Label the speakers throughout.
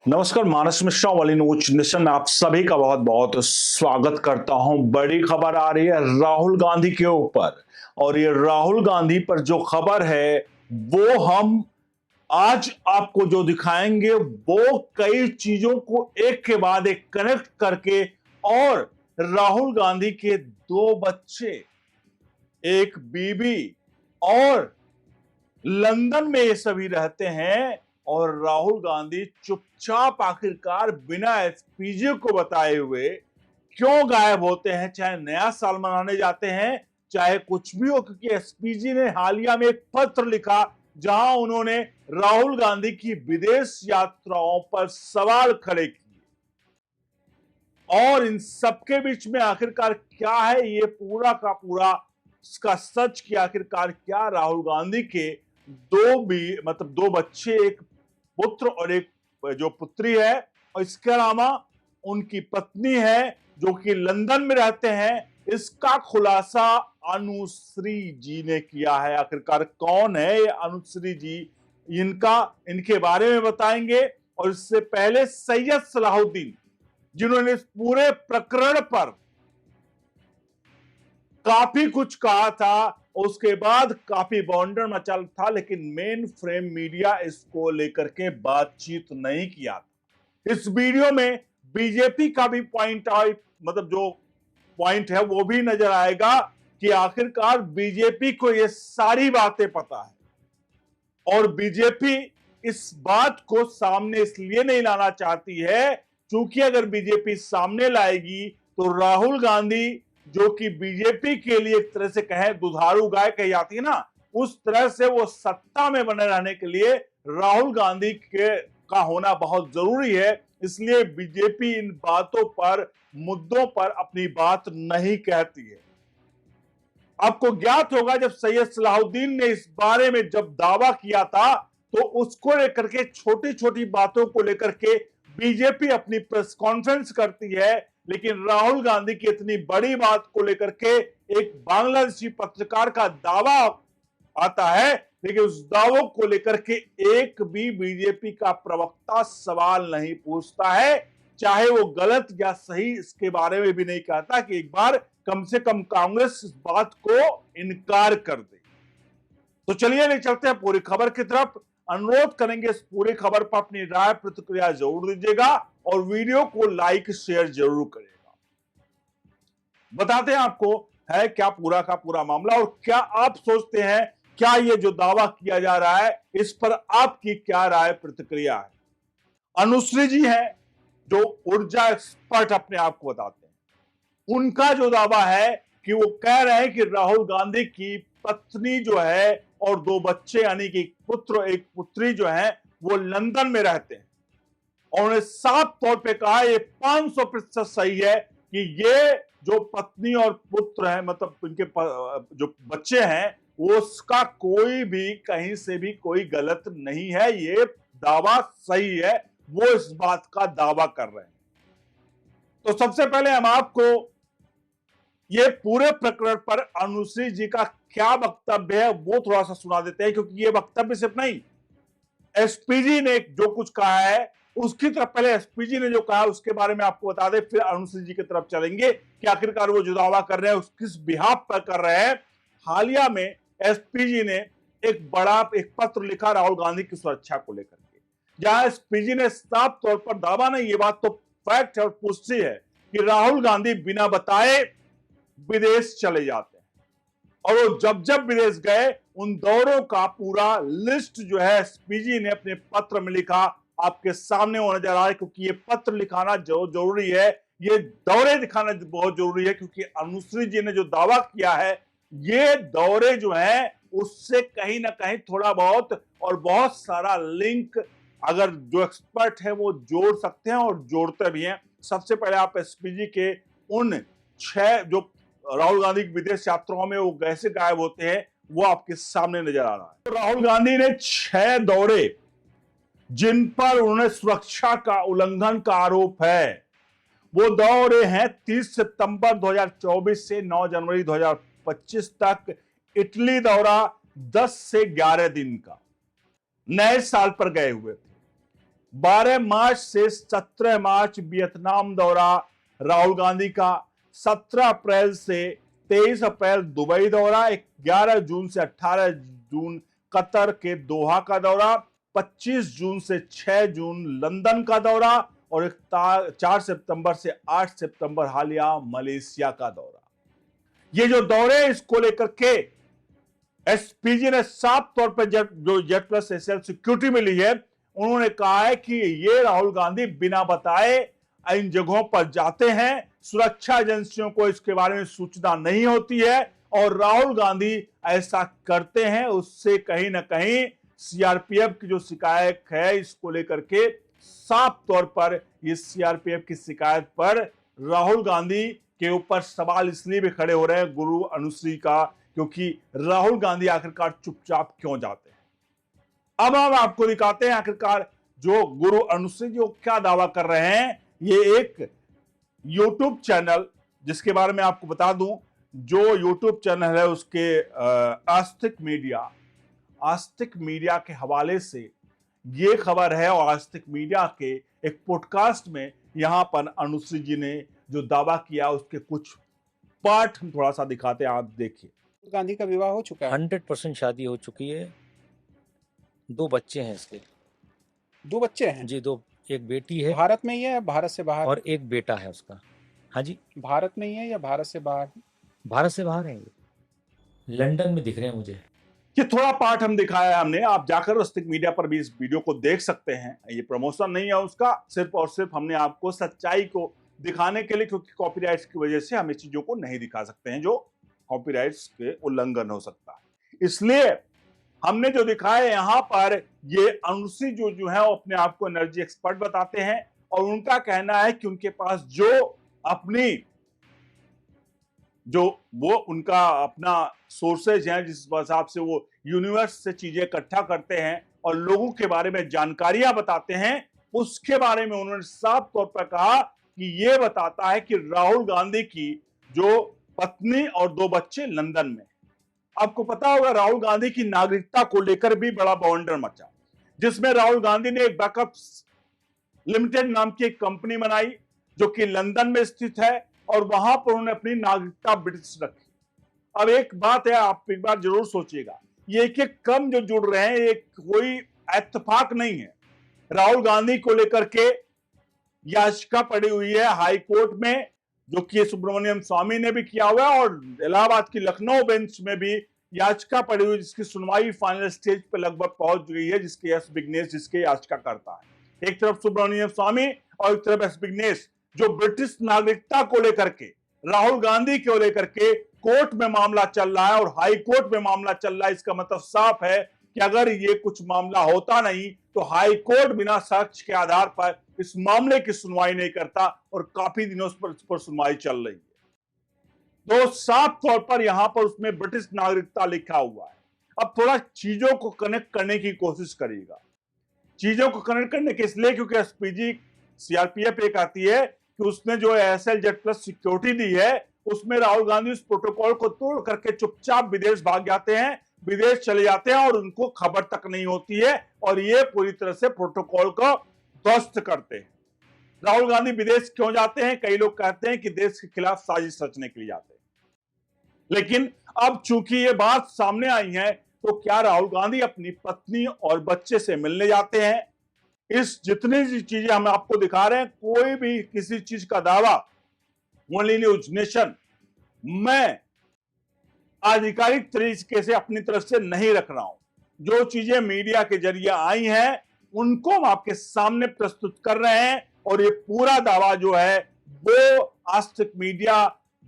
Speaker 1: नमस्कार, मानस मिश्रा वाली news nation में आप सभी का बहुत बहुत स्वागत करता हूं। बड़ी खबर आ रही है राहुल गांधी के ऊपर, और ये राहुल गांधी पर जो खबर है वो हम आज आपको जो दिखाएंगे वो कई चीजों को एक के बाद एक कनेक्ट करके, और राहुल गांधी के दो बच्चे, एक बीबी, और लंदन में ये सभी रहते हैं, और राहुल गांधी चुपचाप आखिरकार बिना एसपीजी को बताए हुए क्यों गायब होते हैं, चाहे नया साल मनाने जाते हैं, चाहे कुछ भी हो। क्योंकि एसपीजी ने हालिया में एक पत्र लिखा जहां उन्होंने राहुल गांधी की विदेश यात्राओं पर सवाल खड़े किए, और इन सबके बीच में आखिरकार क्या है ये पूरा का पूरा इसका सच, कि आखिरकार क्या राहुल गांधी के दो बच्चे, एक पुत्र और एक जो पुत्री है, और इसके अलावा उनकी पत्नी है जो कि लंदन में रहते हैं, इसका खुलासा अनुश्री जी ने किया है। आखिरकार कौन है ये अनुश्री जी, इनके बारे में बताएंगे। और इससे पहले सैयद सलाहुद्दीन, जिन्होंने इस पूरे प्रकरण पर काफी कुछ कहा था, उसके बाद काफी बवंडर मचा था, लेकिन मेन फ्रेम मीडिया इसको लेकर के बातचीत नहीं किया था। इस वीडियो में बीजेपी का भी पॉइंट जो पॉइंट है वो भी नजर आएगा कि आखिरकार बीजेपी को ये सारी बातें पता है, और बीजेपी इस बात को सामने इसलिए नहीं लाना चाहती है क्योंकि अगर बीजेपी सामने लाएगी तो राहुल गांधी, जो कि बीजेपी के लिए एक तरह से कहें दुधारू गाय कही जाती है ना, उस तरह से वो सत्ता में बने रहने के लिए राहुल गांधी का होना बहुत जरूरी है। इसलिए बीजेपी इन बातों पर, मुद्दों पर अपनी बात नहीं कहती है। आपको ज्ञात होगा जब सैयद सलाहुद्दीन ने इस बारे में जब दावा किया था तो उसको लेकर के, छोटी छोटी बातों को लेकर के बीजेपी अपनी प्रेस कॉन्फ्रेंस करती है, लेकिन राहुल गांधी की इतनी बड़ी बात को लेकर के एक बांग्लादेशी पत्रकार का दावा आता है, लेकिन उस दावों को लेकर के एक भी बीजेपी का प्रवक्ता सवाल नहीं पूछता है, चाहे वो गलत या सही इसके बारे में भी नहीं कहता कि एक बार कम से कम कांग्रेस इस बात को इनकार कर दे। तो चलिए ले चलते हैं पूरी खबर की तरफ। अनुरोध करेंगे इस पूरी खबर पर अपनी राय प्रतिक्रिया जरूर दीजिएगा, और वीडियो को लाइक शेयर जरूर करिएगा। बताते हैं आपको है क्या पूरा का पूरा मामला, और क्या आप सोचते हैं, क्या ये जो दावा किया जा रहा है इस पर आपकी क्या राय प्रतिक्रिया है। अनुश्री जी हैं जो ऊर्जा एक्सपर्ट अपने आप को बताते हैं। उनका जो दावा है कि वो कह रहे हैं कि राहुल गांधी की पत्नी जो है और दो बच्चे, यानी कि एक पुत्र एक पुत्री जो है, वो लंदन में रहते हैं, और उन्हें साफ तौर पे कहा, ये 500% सही है कि ये जो पत्नी और पुत्र है, मतलब उनके जो बच्चे हैं, वो उसका कोई भी कहीं से भी कोई गलत नहीं है, ये दावा सही है। वो इस बात का दावा कर रहे हैं। तो सबसे पहले हम आपको ये पूरे प्रकरण पर अनुश्री जी का क्या वक्तव्य है वो थोड़ा सा सुना देते हैं, क्योंकि ये वक्तव्य सिर्फ नहीं, एसपीजी ने जो कुछ कहा है उसकी तरफ, पहले एसपीजी ने जो कहा उसके बारे में आपको बता दें, फिर अनुश्री जी की तरफ चलेंगे कि आखिरकार वो जो दावा कर रहे हैं उस किस बिहाफ पर कर रहे हैं। हालिया में एसपीजी ने एक पत्र लिखा राहुल गांधी की सुरक्षा को लेकर के, जहां एसपीजी ने साफ तौर पर दावा नहीं, ये बात तो फैक्ट है और पुष्टि है कि राहुल गांधी बिना बताए विदेश चले जाते हैं, और वो जब जब विदेश गए उन दौरों का पूरा लिस्ट जो है एसपीजी ने अपने पत्र में लिखा, आपके सामने वो नजर आ रहा है। क्योंकि ये पत्र लिखाना जो जरूरी है, ये दौरे दिखाना बहुत जरूरी है, क्योंकि अनुश्री जी ने जो दावा किया है ये दौरे जो है उससे कहीं ना कहीं थोड़ा बहुत और बहुत सारा लिंक अगर जो एक्सपर्ट है वो जोड़ सकते हैं, और जोड़ते भी हैं। सबसे पहले आप एसपीजी के उन 6 जो राहुल गांधी की विदेश यात्राओं में वो कैसे गायब होते हैं वो आपके सामने नजर आ रहा है। तो राहुल गांधी ने 6 दौरे जिन पर उन्होंने सुरक्षा का उल्लंघन का आरोप है, वो दौरे हैं 30 सितंबर 2024 से 9 जनवरी 2025 तक इटली दौरा 10 से 11 दिन का, नए साल पर गए हुए थे। 12 मार्च से 17 मार्च वियतनाम दौरा राहुल गांधी का, 17 अप्रैल से 23 अप्रैल दुबई दौरा, 11 जून से 18 जून कतर के दोहा का दौरा, 25 जून से 6 जून लंदन का दौरा और 4 सितंबर से 8 सितंबर हालिया मलेशिया का दौरा। ये जो दौरे इसको लेकर के एसपीजी ने साफ तौर पर जो जेड प्लस एसएल सिक्योरिटी मिली है, उन्होंने कहा है कि ये राहुल गांधी बिना बताए इन जगहों पर जाते हैं, सुरक्षा एजेंसियों को इसके बारे में सूचना नहीं होती है और राहुल गांधी ऐसा करते हैं, उससे कहीं ना कहीं सीआरपीएफ की जो शिकायत है इसको लेकर के साफ तौर पर ये सीआरपीएफ की शिकायत पर राहुल गांधी के ऊपर सवाल इसलिए भी खड़े हो रहे हैं गुरु अनुश्री का, क्योंकि राहुल गांधी आखिरकार चुपचाप क्यों जाते हैं। अब हम आपको दिखाते हैं आखिरकार जो गुरु अनुश्री जो क्या दावा कर रहे हैं। ये एक यूट्यूब चैनल, जिसके बारे में आपको बता दूं, जो यूट्यूब चैनल है उसके आस्तिक मीडिया के हवाले से ये खबर है और आस्तिक मीडिया के एक पॉडकास्ट में यहां पर अनुश्री जी ने जो दावा किया उसके कुछ पार्ट हम थोड़ा सा दिखाते हैं, आप देखिए।
Speaker 2: गांधी का विवाह हो चुका है,
Speaker 3: 100% शादी हो चुकी है, 2 बच्चे हैं इसके।
Speaker 2: 2 बच्चे हैं
Speaker 3: जी, 2, एक बेटी है
Speaker 2: भारत में ही है, भारत से बाहर?
Speaker 3: और एक बेटा है उसका। हाँ जी,
Speaker 2: भारत में ही है या भारत से बाहर?
Speaker 3: भारत से बाहर है ये, लंदन में दिख रहे हैं मुझे।
Speaker 1: ये थोड़ा पार्ट हम दिखाया है हमने, आप जाकर आस्तिक मीडिया पर भी इस वीडियो को देख सकते हैं। ये प्रमोशन नहीं है उसका, सिर्फ और सिर्फ हमने आपको सच्चाई को दिखाने के लिए, क्योंकि कॉपीराइट्स की वजह से हम इस चीजों को नहीं दिखा सकते हैं जो कॉपीराइट्स के उल्लंघन हो सकता है, इसलिए हमने जो दिखाया यहां पर ये अनुश्री जो है वो अपने आप को एनर्जी एक्सपर्ट बताते हैं और उनका कहना है कि उनके पास जो अपनी जो वो उनका अपना सोर्सेज हैं, जिस हिसाब से वो यूनिवर्स से चीजें इकट्ठा करते हैं और लोगों के बारे में जानकारियां बताते हैं, उसके बारे में उन्होंने साफ तौर पर कहा कि ये बताता है कि राहुल गांधी की जो पत्नी और 2 बच्चे लंदन में। आपको पता होगा राहुल गांधी की नागरिकता को लेकर भी बड़ा बवंडर मचा, जिसमें राहुल गांधी ने एक बैकअप लिमिटेड नाम की एक कंपनी बनाई जो कि लंदन में स्थित है और वहां पर उन्होंने अपनी नागरिकता ब्रिटिश रखी। अब एक बात है, आप एक बार जरूर सोचिएगा, ये एक कम जो जुड़ रहे हैं, ये कोई इत्तेफाक नहीं है। राहुल गांधी को लेकर के याचिका पड़ी हुई है हाई कोर्ट में, जो कि सुब्रमण्यम स्वामी ने भी किया हुआ है और इलाहाबाद की लखनऊ बेंच में भी याचिका पड़ी हुई, जिसकी सुनवाई फाइनल स्टेज पर लगभग पहुंच गई है, जिसके एस विघ्नेश जिसके याचिका करता है। एक तरफ सुब्रमण्यम स्वामी और एक तरफ एस विघ्नेश, जो ब्रिटिश नागरिकता को लेकर के राहुल गांधी को लेकर के कोर्ट में मामला चल रहा है और हाई कोर्ट में मामला चल रहा है। इसका मतलब साफ है कि अगर ये कुछ मामला होता नहीं तो हाई कोर्ट बिना साक्ष्य के आधार पर इस मामले की सुनवाई नहीं करता और काफी दिनों पर सुनवाई चल रही है। तो साफ तौर पर यहां पर उसमें ब्रिटिश नागरिकता लिखा हुआ है। अब थोड़ा चीजों को कनेक्ट करने की कोशिश करिएगा, चीजों को कनेक्ट करने के इसलिए क्योंकि एसपीजी सीआरपीएफ एक आती है कि उसने जो एसएल जेड प्लस सिक्योरिटी दी है उसमें राहुल गांधी उस प्रोटोकॉल को तोड़ करके चुपचाप विदेश भाग जाते हैं, विदेश चले जाते हैं और उनको खबर तक नहीं होती है और ये पूरी तरह से प्रोटोकॉल को ध्वस्त करते हैं। राहुल गांधी विदेश क्यों जाते हैं? कई लोग कहते हैं कि देश के खिलाफ साजिश रचने के लिए जाते हैं, लेकिन अब चूंकि ये बात सामने आई है तो क्या राहुल गांधी अपनी पत्नी और बच्चे से मिलने जाते हैं? इस जितनी चीजें हम आपको दिखा रहे हैं, कोई भी किसी चीज का दावा ओनली न्यूज नेशन मैं आधिकारिक तरीके से अपनी तरफ से नहीं रख रहा हूं। जो चीजें मीडिया के जरिए आई हैं उनको हम आपके सामने प्रस्तुत कर रहे हैं और ये पूरा दावा जो है वो आस्तिक मीडिया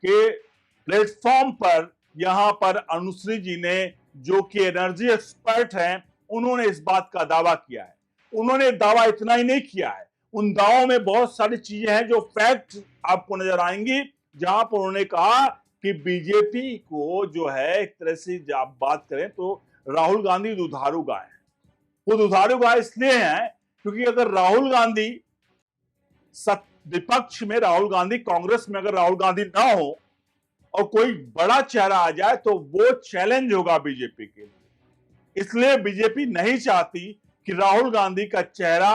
Speaker 1: के प्लेटफॉर्म पर यहां पर अनुश्री जी ने, जो कि एनर्जी एक्सपर्ट हैं, उन्होंने इस बात का दावा किया है। उन्होंने दावा इतना ही नहीं किया है, उन दावों में बहुत सारी चीजें हैं जो फैक्ट आपको नजर आएंगी, जहां पर उन्होंने कहा कि बीजेपी को जो है एक तरह से आप बात करें तो राहुल गांधी दुधारू गाय है। वो दुधारू गाय इसलिए है क्योंकि अगर राहुल गांधी विपक्ष में, राहुल गांधी कांग्रेस में अगर राहुल गांधी ना हो और कोई बड़ा चेहरा आ जाए तो वो चैलेंज होगा बीजेपी के लिए। इसलिए बीजेपी नहीं चाहती कि राहुल गांधी का चेहरा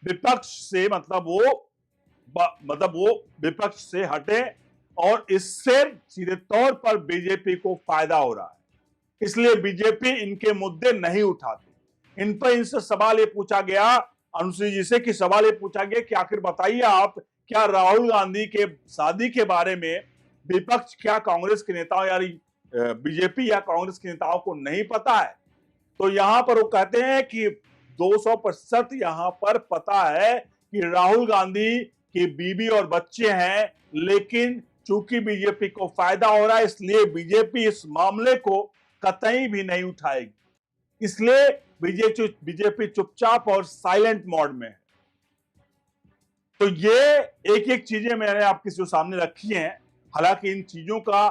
Speaker 1: विपक्ष से मतलब वो विपक्ष से हटे और इससे सीधे तौर पर बीजेपी को फायदा हो रहा है। इसलिए बीजेपी इनके मुद्दे नहीं उठाती। इन पर इनसे सवाल ये पूछा गया, अनुसूची जी से, कि सवाल ये पूछा गया कि आखिर बताइए आप, क्या राहुल गांधी के शादी के बारे में विपक्ष, क्या कांग्रेस के नेताओं या बीजेपी या कांग्रेस के नेताओं को नहीं पता है? तो यहां पर वो कहते हैं कि 200% यहां पर पता है कि राहुल गांधी की बीवी और बच्चे हैं, लेकिन चूंकि बीजेपी को फायदा हो रहा है इसलिए बीजेपी इस मामले को कतई भी नहीं उठाएगी। इसलिए बीजेपी चुपचाप और साइलेंट मोड में है। तो ये एक एक चीजें मैंने आपके जो सामने रखी हैं। हालांकि इन चीजों का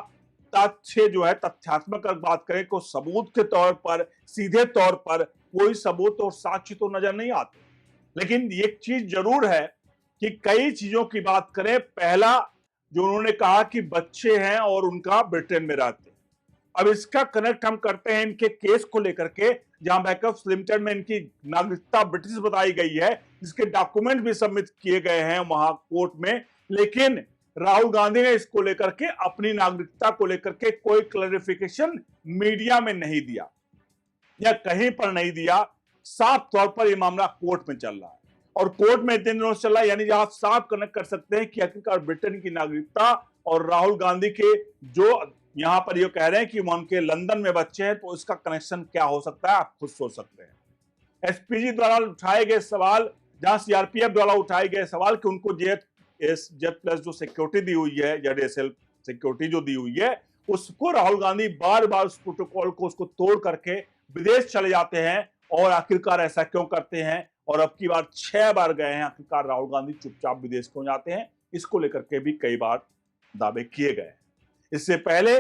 Speaker 1: तथ्य जो है, तथ्यात्मक अगर बात करें तो सबूत के तौर पर, सीधे तौर पर कोई सबूत और साक्ष्य तो नजर नहीं आते। लेकिन एक चीज जरूर है कि कई चीजों की बात करें। पहला, जो उन्होंने कहा कि बच्चे हैं और उनका ब्रिटेन में रहते हैं। अब इसका कनेक्ट हम करते हैं इनके केस को लेकर के, जहां बैकअप्स लिमिटेड में इनकी नागरिकता ब्रिटिश बताई गई है, जिसके डॉक्यूमेंट भी सबमिट किए गए हैं वहां कोर्ट में। लेकिन राहुल गांधी ने इसको लेकर के, अपनी नागरिकता को लेकर के कोई क्लैरिफिकेशन मीडिया में नहीं दिया या कहीं पर नहीं दिया। साफ तौर पर यह मामला कोर्ट में चल रहा है और कोर्ट में इतने दिनों से चल रहा है, यानी आप साफ कनेक्ट कर सकते हैं कि आखिरकार ब्रिटेन की नागरिकता और राहुल गांधी के जो यहां पर ये कह रहे हैं कि उनके लंदन में बच्चे हैं, तो इसका कनेक्शन क्या हो सकता है, आप खुद सोच सकते हैं। एसपीजी द्वारा उठाए गए सवाल, जहां सीआरपीएफ द्वारा उठाए गए सवाल कि उनको जेड प्लस जो सिक्योरिटी दी हुई है, जेडएसएल सिक्योरिटी जो दी हुई है, उसको राहुल गांधी बार बार उस प्रोटोकॉल को उसको तोड़ करके विदेश चले जाते हैं। और आखिरकार ऐसा क्यों करते हैं? और अब की बार 6 बार गए हैं, आखिरकार राहुल गांधी चुपचाप विदेश क्यों जाते हैं? इसको लेकर के भी कई बार दावे किए गए। इससे पहले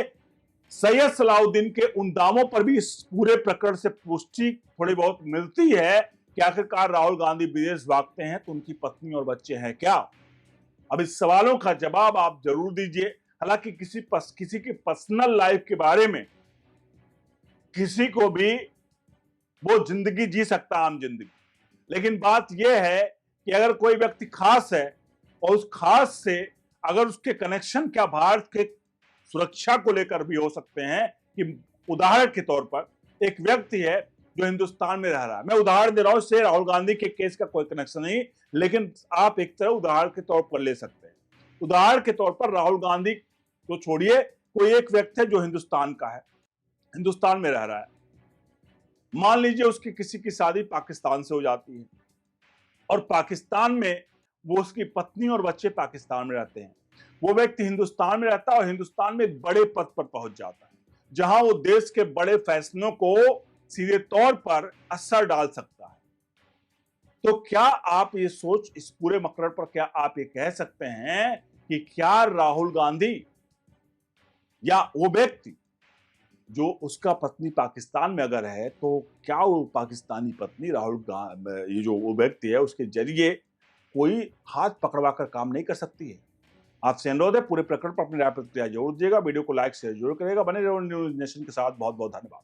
Speaker 1: सैयद सलाउद्दीन के उन दावों पर भी इस पूरे प्रकरण से पुष्टि थोड़ी बहुत मिलती है कि आखिरकार राहुल गांधी विदेश भागते हैं तो उनकी पत्नी और बच्चे हैं क्या? अब इस सवालों का जवाब आप जरूर दीजिए। हालांकि किसी की पर्सनल लाइफ के बारे में किसी को भी वो जिंदगी जी सकता, आम जिंदगी। लेकिन बात यह है कि अगर कोई व्यक्ति खास है और उस खास से अगर उसके कनेक्शन क्या भारत के सुरक्षा को लेकर भी हो सकते हैं, कि उदाहरण के तौर पर एक व्यक्ति है जो हिंदुस्तान में रह रहा है, मैं उदाहरण दे रहा हूं, इससे राहुल गांधी के केस का कोई कनेक्शन नहीं, लेकिन आप एक तरह उदाहरण के तौर पर ले सकते हैं। उदाहरण के तौर पर राहुल गांधी तो छोड़िए, कोई एक व्यक्ति है जो हिंदुस्तान का है, हिंदुस्तान में रह रहा है। मान लीजिए उसकी किसी की शादी पाकिस्तान से हो जाती है और पाकिस्तान में वो, उसकी पत्नी और बच्चे पाकिस्तान में रहते हैं। वो व्यक्ति हिंदुस्तान में रहता है और हिंदुस्तान में एक बड़े पद पर पहुंच जाता है, जहां वो देश के बड़े फैसलों को सीधे तौर पर असर डाल सकता है। तो क्या आप ये सोच, इस पूरे मकसद पर क्या आप ये कह सकते हैं कि क्या राहुल गांधी या वो व्यक्ति जो उसका पत्नी पाकिस्तान में अगर है, तो क्या वो पाकिस्तानी पत्नी ये जो वो व्यक्ति है उसके जरिए कोई हाथ पकड़वा कर काम नहीं कर सकती है? आपसे अनुरोध है, पूरे प्रकरण पर अपनी राय प्रतिक्रिया जरूर दीजिएगा। वीडियो को लाइक शेयर जरूर करेगा। बने रहो न्यूज़ नेशन के साथ। बहुत बहुत धन्यवाद।